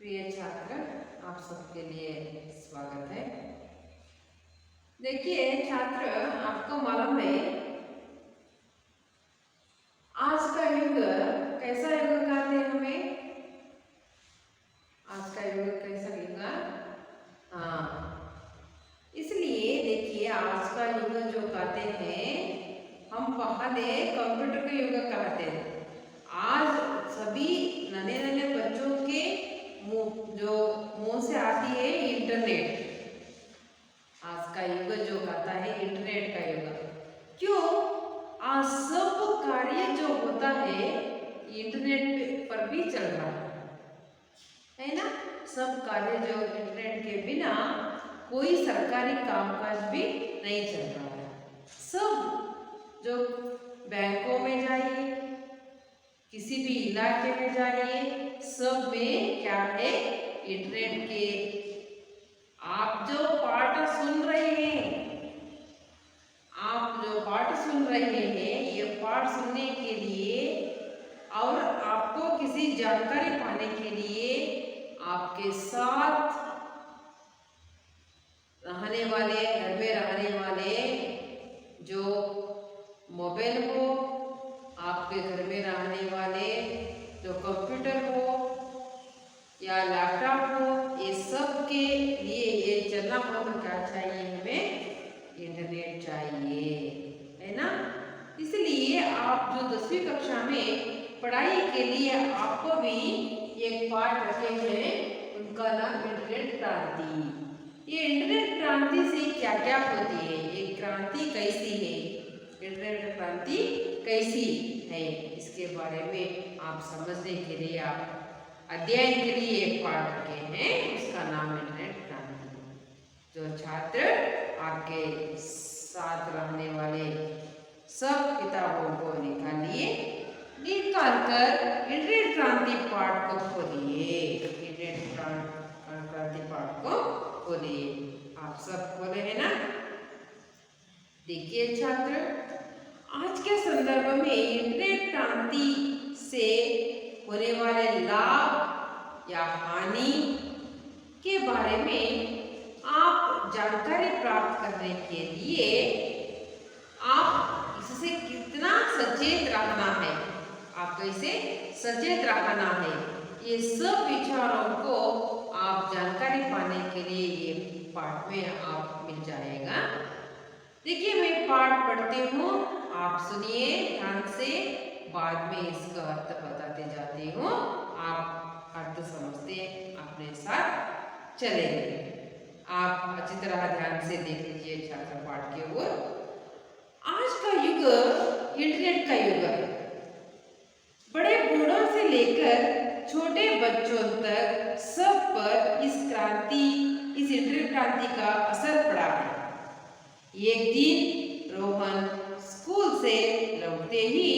प्रिय छात्र, आप सबके लिए स्वागत है। देखिए छात्र, आपको मालूम है आज का युग कैसा युग कहते हैं हमें? आज का युग कैसा युग? हाँ, इसलिए देखिए आज का युग जो कहते हैं हम पहले कंप्यूटर का युग कहते हैं। आज सभी नन्हे नन्हे बच्चों के मुंह से आती है इंटरनेट। आज का युग जो कहता है इंटरनेट का युग। क्यों? आज सब कार्य जो होता है इंटरनेट पर भी चल रहा है ना। सब कार्य जो इंटरनेट के बिना कोई सरकारी कामकाज भी नहीं चल रहा है। सब जो बैंकों में जाइए, किसी भी इलाके में जाइए, सब में क्या है? इंटरनेट के आप जो पाठ सुन रहे हैं, ये पाठ सुनने के लिए और आपको किसी जानकारी पाने के लिए आपके साथ रहने वाले, घर में रहने वाले जो मोबाइल हो, आपके घर में रहने वाले जो कंप्यूटर हो या लैपटॉप हो, ये सब के लिए ये चलना मतलब क्या चाहिए? हमें इंटरनेट चाहिए, है ना। इसलिए आप जो 10वीं कक्षा में पढ़ाई के लिए आपको भी एक पाठ रखे हैं, उनका नाम इंटरनेट क्रांति। ये इंटरनेट क्रांति से क्या क्या होती है, ये क्रांति कैसी है, इंटरनेट क्रांति कैसी है, इसके बारे में आप समझने के लिए आप अध्ययन के लिए एक पाठ रखे हैं, उसका नाम इंटरनेट क्रांति। जो छात्र आपके साथ रहने वाले सब किताबों को निकालिए, निकाल कर इंटरनेट क्रांति पाठ को खोलिए। इंटरनेट क्रांति पाठ को खोलिए। आप सब खोले हैं ना? देखिए छात्र, आज के संदर्भ में इंटरनेट क्रांति से होने वाले लाभ या हानि के बारे में आप जानकारी प्राप्त करने के लिए आप इससे कितना सचेत रहना है, आपको इसे सचेत रहना है, ये सब विचारों को आप जानकारी पाने के लिए ये पाठ में आप मिल जाएगा। देखिए मैं पाठ पढ़ती हूँ, आप सुनिए ध्यान से, बाद में इसका अर्थ बताते जाती हूँ, आप अर्थ समझते अपने साथ चलेंगे। आप अच्छी तरह ध्यान से देख लीजिए छात्र पाठ के ओर। आज का युग इंटरनेट का युग है। बड़े बूढ़ों से लेकर छोटे बच्चों तक सब पर इस इंटरनेट क्रांति का असर पड़ा है। एक दिन रोहन स्कूल से लौटते ही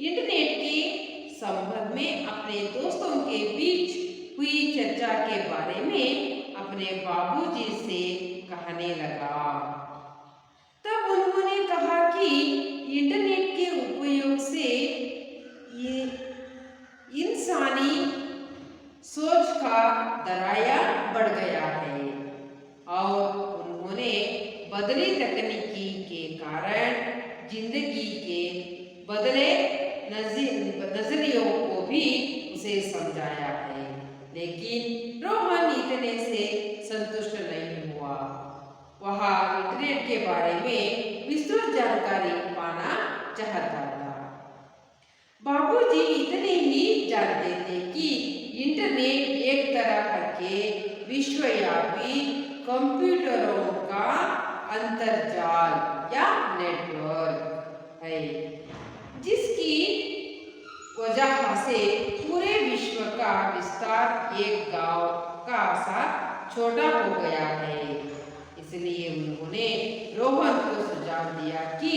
इंटरनेट के संबंध में अपने दोस्तों के बीच हुई चर्चा के बारे में अपने बाबूजी से कहने लगा। तब उन्होंने कहा कि इंटरनेट के उपयोग से ये इंसानी सोच का दायरा बढ़ गया है और उन्होंने बदली तकनीकी के कारण जिंदगी के बदले नजरियों को भी उसे समझाया है। लेकिन रोहन इतने से संतुष्ट नहीं हुआ। वह इंटरनेट के बारे में विस्तृत जानकारी पाना चाहता था। बाबूजी इतने ही जानते थे कि इंटरनेट एक तरह के विश्वव्यापी कंप्यूटरों का अंतर्जाल या नेटवर्क है, जिसकी वजह से पूरे विश्व का विस्तार एक गांव का सा छोटा हो गया है। इसलिए उन्होंने रोहन को सुझाव दिया कि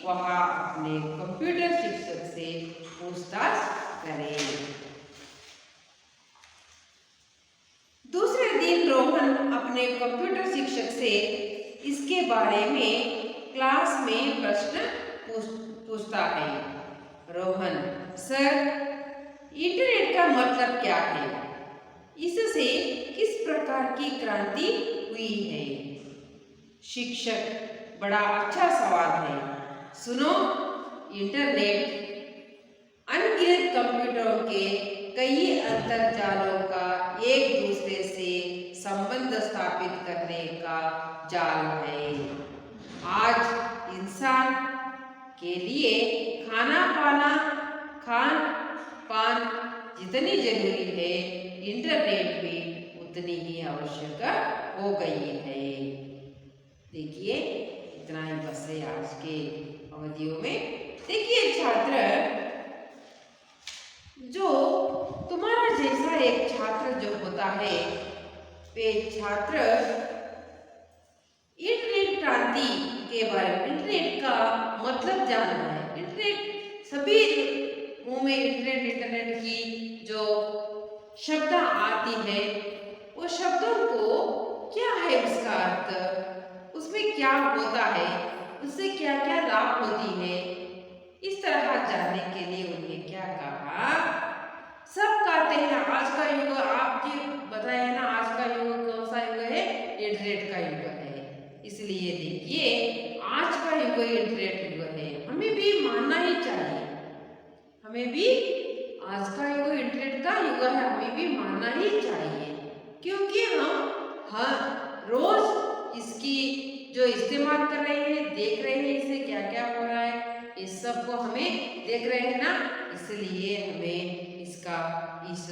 वह अपने कंप्यूटर शिक्षक से पूछताछ करे। दूसरे दिन रोहन अपने कंप्यूटर शिक्षक से इसके बारे में क्लास में प्रश्न पूछता है। रोहन, सर, इंटरनेट का मतलब क्या है? इससे प्रकार की क्रांति हुई है? शिक्षक, बड़ा अच्छा सवाल है। सुनो, इंटरनेट अनगिनत कंप्यूटरों के कई अंतरजालों का एक दूसरे से संबंध स्थापित करने का जाल है। आज इंसान के लिए खान पान जितनी जरूरी है, इंटरनेट भी उतनी ही आवश्यक हो गई है। देखिए, इतना ही बस है आज के अवधियों में। देखिए छात्र, जो तुम्हारा जैसा एक छात्र जो होता है, वे छात्र इंटरनेट क्रांति के बारे में, इंटरनेट का मतलब जानना है। इंटरनेट, सभी मुंह में इंटरनेट की जो शब्द आती है, वो शब्दों को क्या है उसका अर्थ, उसमें क्या होता है, उससे क्या क्या लाभ होती है, इस तरह जानने के लिए उन्हें क्या कहा? सब कहते हैं आज का युग, आप जी बताया ना, आज का युग कौन सा युग है? इंटरनेट का युग है। इसलिए देखिए, आज का युग इंटरनेट युग है, हमें भी मानना ही चाहिए। हमें भी आज का युग इंटरनेट का युग है, हमें भी मानना ही चाहिए, क्योंकि हम हर रोज इसकी जो इस्तेमाल कर रहे हैं, देख रहे हैं इससे क्या क्या हो रहा है, इस सब को हमें देख रहे हैं ना, इसलिए हमें इसका, इस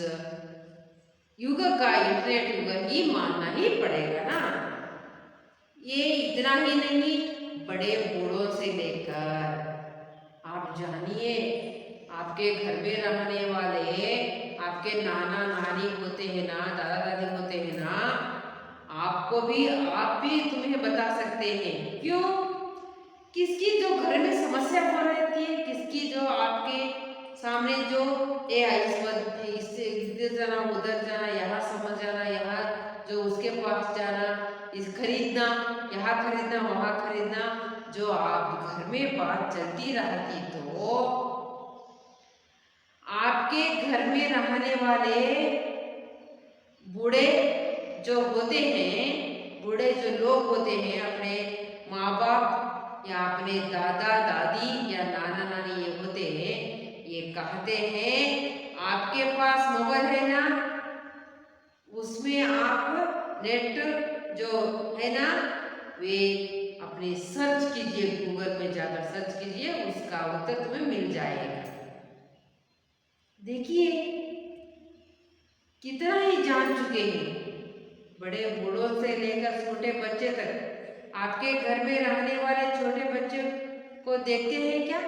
युग का इंटरनेट युग ही मानना ही पड़ेगा ना। ये इतना ही नहीं, बड़े बूढ़ों से लेकर, आप जानिए, आपके घर में रहने वाले आपके नाना नानी होते हैं ना, दादा दादी होते हैं ना, आपको भी, आप भी तुम्हें बता सकते हैं। क्यों? किसकी जो घर में समस्या हो रहती है, किसकी जो आपके सामने जो इससे इधर जाना, उधर जाना, यहाँ समझ जाना, यहाँ जो उसके पास जाना, इस खरीदना, यहाँ खरीदना, वहाँ खरीदना, जो आप घर में बात चलती रहती, तो आपके घर में रहने वाले बूढ़े जो होते हैं, बूढ़े जो लोग होते हैं, अपने माँ बाप या अपने दादा दादी या नाना नानी ये होते हैं, ये कहते हैं आपके पास मोबाइल है ना, उसमें आप नेट जो है ना, वे अपने सर्च कीजिए, गूगल में जाकर सर्च कीजिए, उसका उत्तर तुम्हें मिल जाएगा। देखिए कितना ही जान चुके हैं, बड़े बूढ़ों से लेकर छोटे बच्चे तक। आपके घर में रहने वाले छोटे बच्चे को देखते हैं क्या?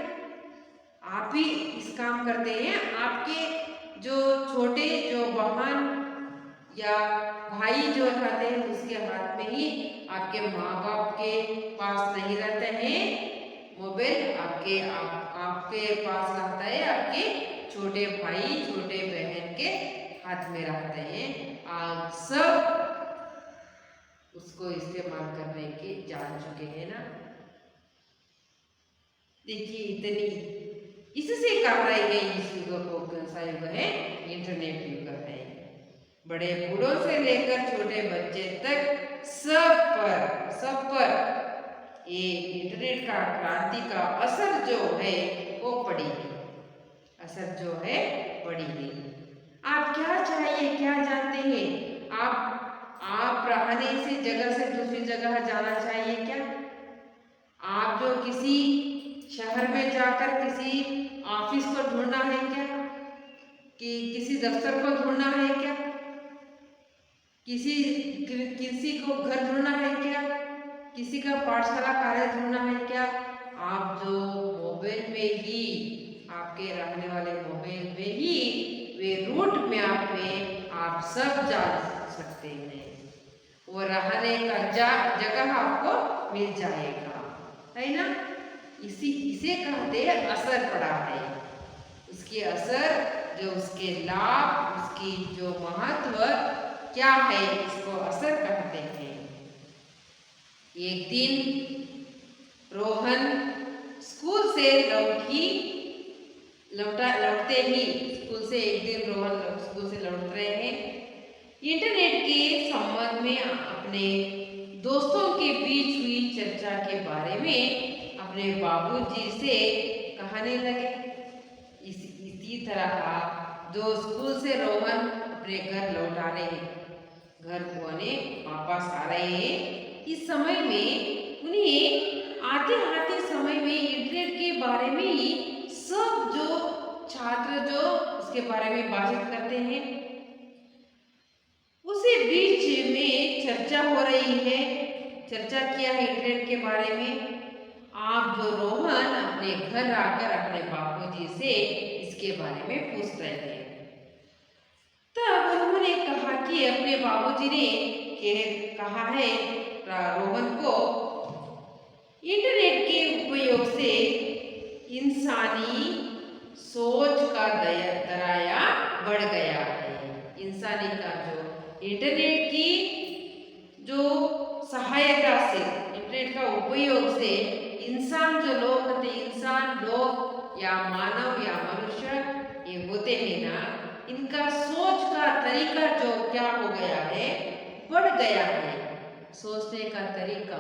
आप ही इस काम करते हैं। आपके जो छोटे जो बहन या भाई जो रहते हैं, उसके हाथ में ही, आपके माँ बाप के पास नहीं रहते हैं मोबाइल, आपके पास रहता है, आपके छोटे भाई छोटे बहन के हाथ में रहते हैं। आप सब उसको इस्तेमाल करने के जान चुके हैं ना। देखिए, इतनी इससे कहा है इस युग को कौन सा युग है? इंटरनेट युग है। बड़े बूढ़ों से लेकर छोटे बच्चे तक सब पर ये इंटरनेट का क्रांति का असर जो है वो पड़ी है, असर जो है पड़ी है। आप क्या चाहिए, क्या जानते हैं? आप रहने से जगह से दूसरी जगह जाना चाहिए क्या? आप जो किसी शहर में जाकर किसी ऑफिस को ढूंढना है क्या, कि किसी दफ्तर को ढूंढना है क्या, किसी को घर ढूंढना है क्या, किसी का पाठशाला कार्य ढूंढना है क्या? आप जो मोबाइल में ही, आपके रहने वाले मोबाइल में ही वे रूट मैप में आप सब जान सकते हैं, वो रहने का जगह आपको मिल जाएगा, है ना। इसे कहते हैं असर पड़ा है। उसके असर, जो उसके लाभ, उसकी जो महत्व क्या है, इसको असर कहते हैं। एक दिन रोहन स्कूल से लौटते ही, स्कूल से एक दिन रोहन स्कूल से लौट रहे हैं, इंटरनेट के संबंध में अपने दोस्तों के बीच हुई चर्चा के बारे में अपने बाबूजी से कहने लगे। इसी तरह जो स्कूल से रोहन अपने घर लौट आ रहे हैं, घर को आने वापस आ रहे हैं, इस समय में उन्हें आते आते समय में इंटरनेट के बारे में ही सब जो छात्र जो उसके बारे में बातचीत करते हैं, उसी बीच में चर्चा हो रही है। चर्चा किया है इंटरनेट के बारे में। आप जो रोहन अपने घर आकर अपने बापूजी से इसके बारे में पूछ रहे थे। तब उन्होंने कहा कि अपने बाबूजी ने कहा है रोहन को, इंटरनेट के उपयोग से इंसानी सोच का दायरा बढ़ गया है। इंसानी का जो इंटरनेट की जो सहायता से, इंटरनेट का उपयोग से इंसान जो लोग होते, इंसान लोग या मानव या मनुष्य ये होते हैं ना, इनका सोच का तरीका जो क्या हो गया है, बढ़ गया है। सोचने का तरीका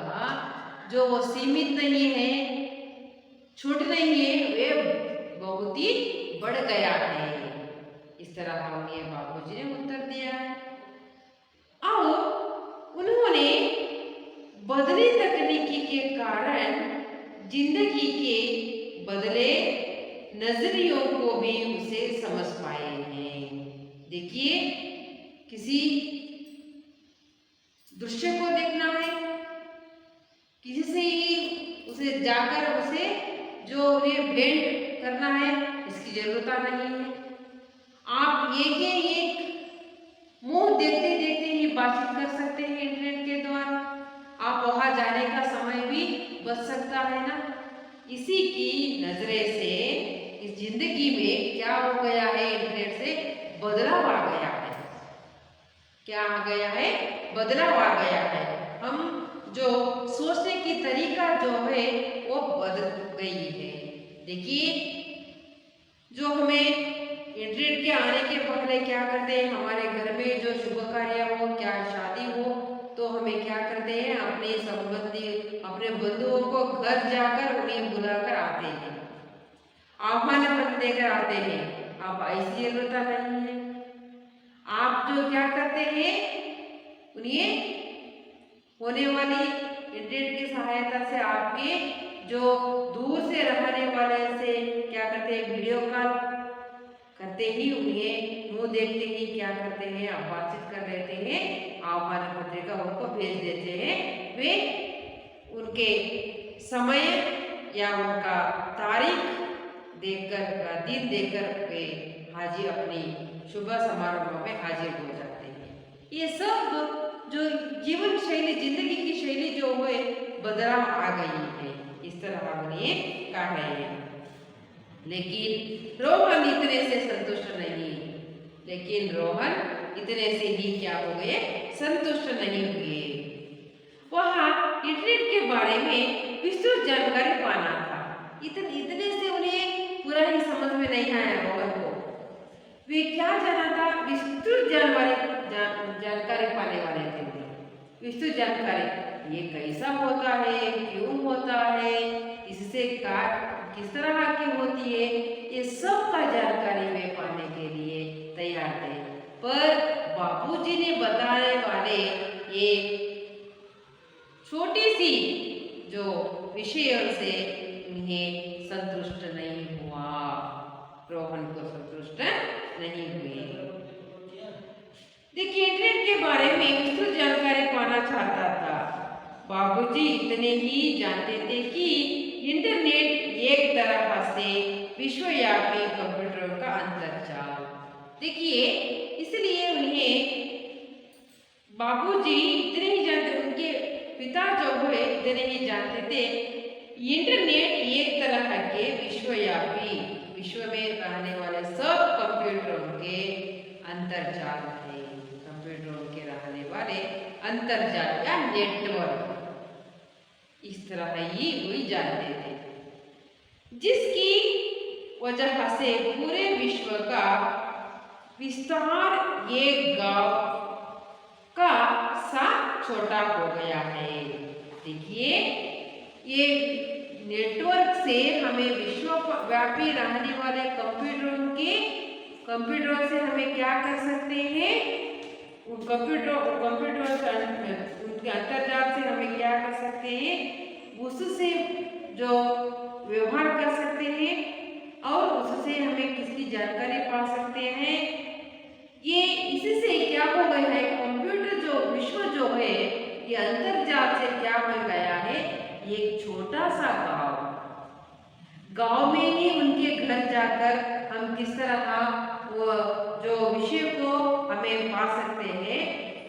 जो वो सीमित नहीं है, छोट नहीं है, वे बहुत ही बढ़ गया है। इस तरह उन्हें बाबूजी ने उत्तर दिया है। और उन्होंने बदली तकनीकी के कारण जिंदगी के बदले नजरियों को भी उसे समझ पाए हैं। देखिए, किसी दृश्य को देखना है, किसी से ही उसे जाकर उसे जो उन्हें भेंट करना है, इसकी जरूरत नहीं है। आप एक मुंह देखते देखते ही बातचीत कर सकते हैं इंटरनेट के द्वारा। आप वहां जाने का समय भी बच सकता है ना। इसी की नजरे से इस जिंदगी में क्या हो गया है, इंटरनेट से बदलाव आ गया है। क्या आ गया है? बदलाव आ गया है। हम जो सोचने की तरीका जो है वो बदल गई है। देखिए, जो हमें इंटरनेट के आने के पहले क्या करते हैं, हमारे घर में जो शुभ कार्य हो, क्या शादी हो, तो हमें क्या करते हैं, अपने संबंधी अपने बंधुओं को घर जाकर उन्हें बुलाकर आते हैं, आह्वान पत्र देकर आते हैं। अब ऐसी जरूरत नहीं है। आप जो क्या करते हैं, उन्हें होने वाली इंटरनेट की सहायता से आपके जो दूर से रहने वाले से क्या करते हैं, वीडियो कॉल करते ही उन्हें मुंह देखते ही क्या करते हैं, आप बातचीत कर लेते हैं, आह्वान पत्रिका उनको भेज देते हैं। वे उनके समय या उनका तारीख देखकर, दिन देखकर वे हाजिर, अपनी शुभ समारोह में हाजिर हो जाते हैं। ये सब जो जीवन शैली, जिंदगी की शैली जो है बदलाव आ गई है। इस तरह उन्हें कहा है। लेकिन रोहन इतने से संतुष्ट नहीं, लेकिन रोहन इतने से ही क्या हो गए, संतुष्ट नहीं हुए। वहाँ इंटरनेट के बारे में विस्तृत जानकारी पाना था। इतने से उन्हें पूरा ही समझ में नहीं आया रोहन को। वे क्या जाना था, विस्तृत जानकारी पाने वाले थे। विस्तृत जानकारी, ये कैसा होता है, क्यों होता है, इससे किस तरह की होती है, ये सब का जानकारी वे पाने के लिए तैयार थे। पर बापूजी ने बताने वाले ये छोटी सी जो विषयों से उन्हें संतुष्ट नहीं हुआ, रोहन को संतुष्ट नहीं हुए। देखिए, इंटरनेट के बारे में विस्तृत जानकारी पाना चाहता था। बाबूजी इतने ही जानते थे कि इंटरनेट एक तरह से विश्वव्यापी कंप्यूटरों का अंतर्जाल। देखिए, इसलिए उन्हें बाबूजी इतने ही जानते, उनके पिता जो हुए इतने ही जानते थे, इंटरनेट एक तरह के विश्वव्यापी, विश्व में रहने वाले सब कंप्यूटरों के अंतर्जाल है। कंप्यूटरों के रहने वाले अंतर्जाल या नेटवर्क, इस तरह ही वही जानते थे, जिसकी वजह से पूरे विश्व का विस्तार एक गांव का छोटा हो गया है। देखिए, ये नेटवर्क से हमें विश्वव्यापी रहने वाले कंप्यूटरों से हमें क्या कर सकते हैं, उन कंप्यूटर से उनके अंतर्जाल से हमें क्या कर सकते हैं, उससे जो व्यवहार कर सकते हैं और उससे हमें किसकी जानकारी पा सकते हैं। ये इससे क्या हो गया है, कंप्यूटर जो विश्व जो है ये अंतर्जाल से क्या हो गया है, एक छोटा सा गांव में ही उनके घर जाकर हम किस तरह वो जो विषय को हमें पा सकते हैं,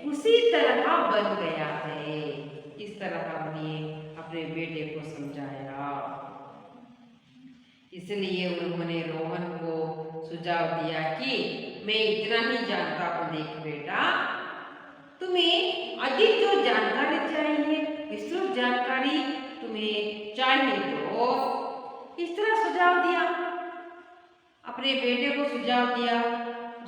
उसी तरह बन गया है। इस तरह हमने अपने बेटे को समझाया। इसलिए उन्होंने रोहन को सुझाव दिया कि मैं इतना ही जानता हूँ, देख बेटा, तुम्हें अधिक जो जानकारी चाहिए, विस्तृत जानकारी तुम्हें चाहिए, तो इस तरह सुझाव दिया, अपने बेटे को सुझाव दिया,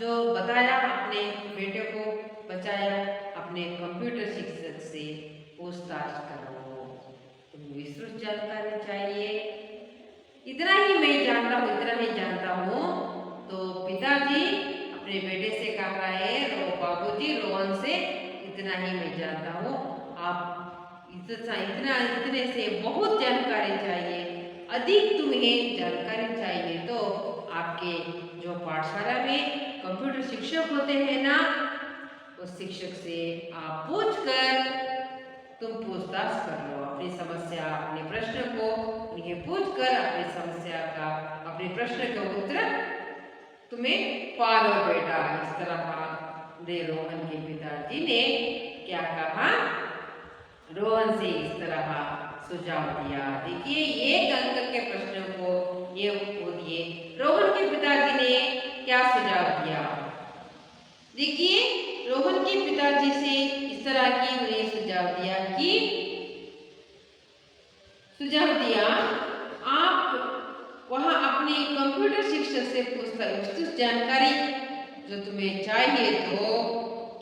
जो बताया अपने बेटे को बचाया, अपने कंप्यूटर शिक्षक से पूछताछ करो, तुम्हें विस्तृत जानकारी चाहिए, इतना ही मैं जानता हूँ, इतना ही जानता हूँ। तो पिताजी अपने बेटे से कह रहा है, बाबूजी रोहन से इतना ही मैं जानता हूँ, आप इतने से बहुत जानकारी चाहिए, अधिक तुम्हें जानकारी चाहिए तो आपके जो पाठशाला में कंप्यूटर शिक्षक होते हैं ना, उस शिक्षक से आप पूछकर तुम पूछताछ कर लो, अपनी समस्या, अपने प्रश्न को उन्हें पूछकर अपनी समस्या का, अपने प्रश्न का उत्तर तुम्हें पालो बेटा। इस तरह दे रोहन के पिताजी ने क्या कहा, रोहन से इस तरह सुझाव दिया। देखिए, एक अंक के प्रश्न को ये बोलिए, रोहन के पिताजी ने क्या सुझाव दिया। देखिए, रोहन के पिताजी से इस तरह की उन्हें सुझाव दिया, आप वहां अपने कंप्यूटर शिक्षक से पूछताछ जानकारी जो तुम्हें चाहिए, तो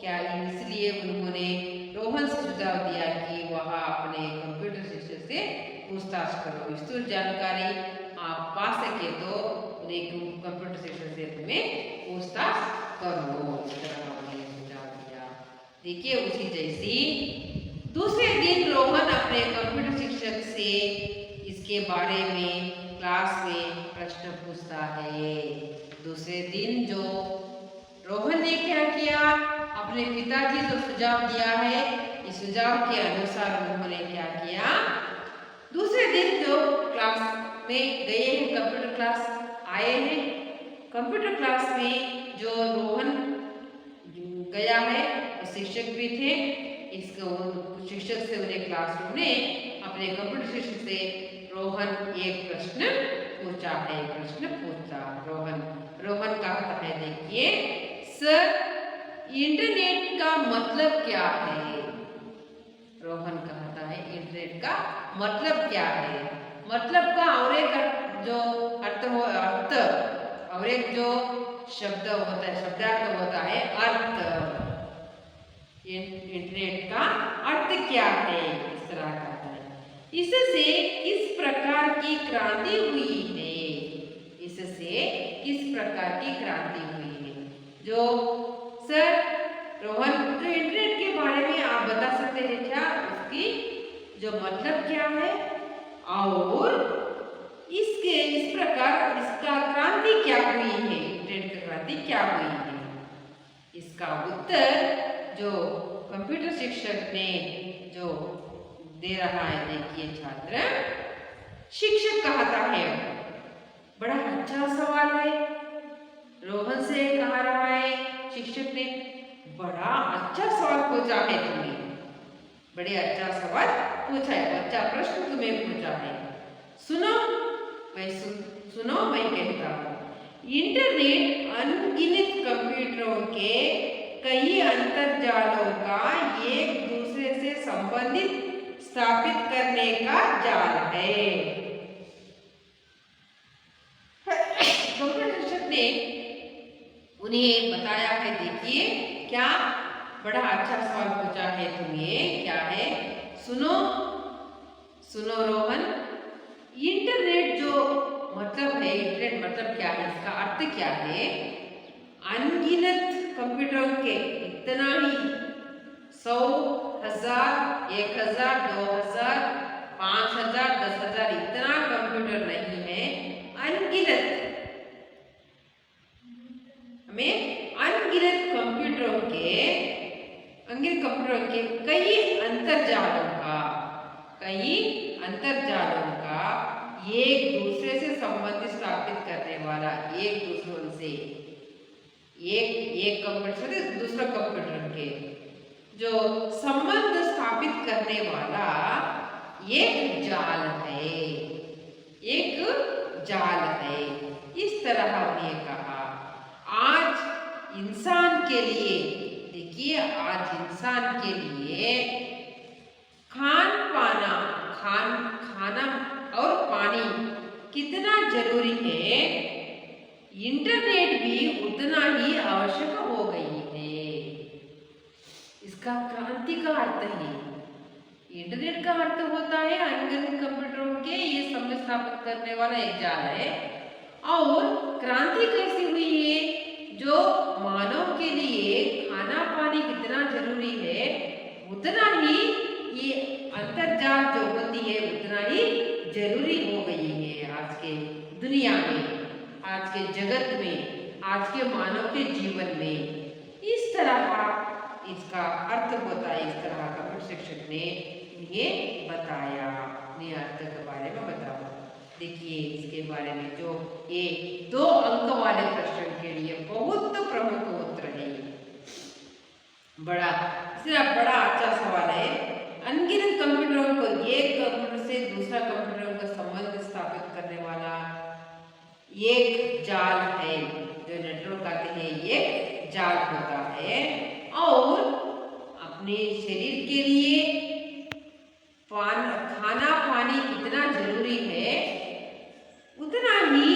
क्या इसलिए उन्होंने रोहन से सुझाव दिया कि वह अपने कंप्यूटर शिक्षक से पूछताछ करो, विस्तृत जानकारी आप पा सके तो उन्हें कंप्यूटर शिक्षक से तुम्हें पूछताछ करो। इस तरह उन्हें सुझाव दिया। देखिए, उसी जैसी दूसरे दिन रोहन अपने कंप्यूटर शिक्षक से इसके बारे में क्लास में प्रश्न पूछता है। दूसरे दिन जो रोहन ने क्या किया, अपने पिताजी जो सुझाव दिया है, इस सुझाव के अनुसार उन्होंने क्या किया, दूसरे दिन जो क्लास में गए हैं, कंप्यूटर क्लास आए हैं, कंप्यूटर क्लास में जो रोहन गया है, शिक्षक भी थे, इसको शिक्षक से उन्हें क्लासरूम में अपने कंप्यूटर शिक्षक से रोहन एक प्रश्न पूछा है। रोहन कहता है, देखिए सर, इंटरनेट का मतलब क्या है। रोहन कहता है, इंटरनेट का मतलब क्या है। मतलब का और एक जो अर्थ और एक जो शब्द होता है, शब्दार्थ होता है अर्थ। इंटरनेट का अर्थ क्या है, इस तरह कहता है। इससे किस प्रकार की क्रांति हुई है, इससे किस प्रकार की क्रांति हुई है। जो सर रोहन, तो इंटरनेट के बारे में आप बता सकते हैं क्या, उसकी जो मतलब क्या है और इस प्रकार इसका क्रांति क्या हुई है, इंटरनेट की क्रांति क्या हुई है। इसका उत्तर जो कंप्यूटर शिक्षक ने जो दे रहा है, देखिए छात्र, शिक्षक कहता है, बड़ा अच्छा सवाल है। रोहन से कह रहा है शिक्षक ने, बड़ा अच्छा सवाल पूछा है तुम्हें, बड़े अच्छा सवाल पूछा है, अच्छा प्रश्न तुम्हें पूछा है। सुनो मैं कहता हूँ, इंटरनेट अनगिनत कंप्यूटरों के कई अंतर्जालों का एक दूसरे से संबंधित स्थापित करने का जाल है। कंप्यूटर शिक्षक ने उन्हें बताया है, देखिए क्या बड़ा अच्छा सवाल पूछा है तुम्हें, क्या है? सुनो सुनो रोहन, इंटरनेट जो मतलब है, इंटरनेट मतलब क्या है, इसका अर्थ क्या है? अनगिनत कंप्यूटरों के इतना ही 100, 1000, 1000, 2000, 5000, 10,000 इतना कंप्यूटर नहीं है, अनगिनत। हमें अनगिनत कंप्यूटरों के कई अंतरजालों का एक दूसरे से संबंध स्थापित करने वाला, एक दूसरों से एक कंप्यूटर से दूसरा कंप्यूटर के जो संबंध स्थापित करने वाला एक जाल है, एक जाल है। इस तरह हमने कहा आज इंसान के लिए, देखिए आज इंसान के लिए खाना और पानी कितना जरूरी है, इंटरनेट भी उतना ही आवश्यक हो गई है। इसका क्रांति का अर्थ है, इंटरनेट का अर्थ होता है अनगिनत कंप्यूटरों के ये समझ स्थापित करने वाला एक जाल है। और क्रांति कैसी हुई है? जो मानव के लिए खाना पानी कितना जरूरी है, उतना ही ये अंतर्जाल जो होती है उतना ही जरूरी हो गई है आज के दुनिया में, आज के जगत में, आज के मानव के जीवन में। इस तरह का इसका अर्थ होता है, इस तरह का शिक्षक ने ये बताया, अपने अर्थ के बारे में बताया। देखिए इसके बारे में जो ये 2 अंक वाले प्रश्न के लिए बहुत प्रमुख उत्तर है, बड़ा अच्छा सवाल है। अनगिनत कंप्यूटरों को एक कंप्यूटर से दूसरा कंप्यूटर का संबंध स्थापित करने वाला एक जाल है, जो नेटवर्क कहते हैं, एक जाल होता है। और अपने शरीर के लिए खाना पानी कितना जरूरी है, उतना ही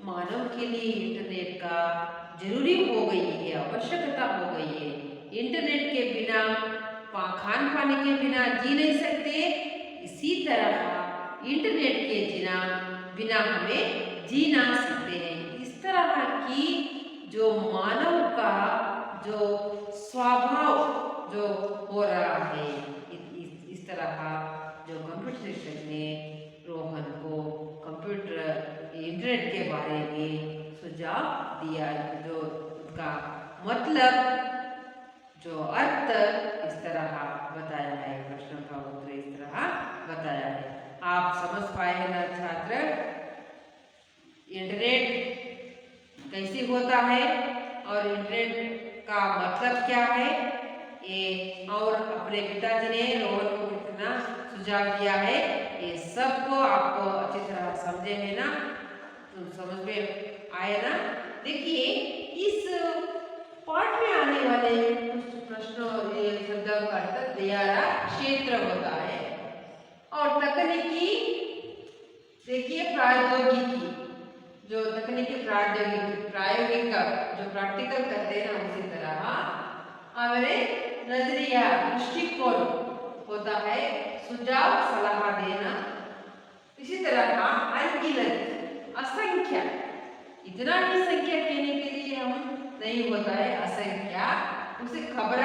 मानव के लिए इंटरनेट का जरूरी हो गई है, आवश्यकता हो गई है। इंटरनेट के बिना, खान पानी के बिना जी नहीं सकते। इसी तरह इंटरनेट के बिना हमें जी ना सकते हैं। इस तरह की जो मानव का जो स्वभाव जो हो रहा है, इस तरह का जो कंप्यूटर शिक्षक ने रोहन को इंटरनेट के बारे में सुझाव दिया, जो उसका मतलब जो अर्थ इस तरह बताया है, प्रश्न का उत्तर इस तरह बताया है। आप समझ पाए हैं ना छात्र, इंटरनेट कैसे होता है और इंटरनेट का मतलब क्या है ये, और अपने पिताजी ने रोहन को कितना सुझाव दिया है, ये सब को आपको अच्छी तरह समझे हैं ना, तो समझ में आए ना। देखिए इस पाठ में आने वाले कुछ प्रश्नों शब्दों का अर्थ दियारा क्षेत्र होता है, और तकनीकी, देखिए प्रौद्योगिकी, जो तकनीकी प्रायोगिक जो प्रैक्टिकल करते हैं उसी तरह हमारे नजरिया दृष्टिकोण होता है, सुझाव सलाह देना। इसी तरह का अनगिनत, असंख्य, इतना ही संख्या कहने के लिए हम नहीं होता है, असंख्य, उसे खबर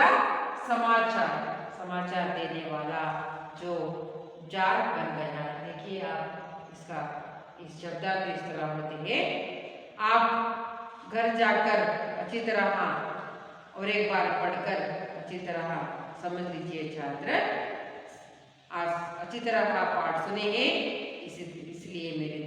समाचार देने वाला जो जाल बन गया है। देखिए आप इसका इस शब्दार्थ इस तरह होते हैं, आप घर जाकर अच्छी तरह और एक बार पढ़कर अच्छी तरह समझ लीजिए छात्र। आज अच्छी तरह का पाठ सुने हैं, इसलिए मेरे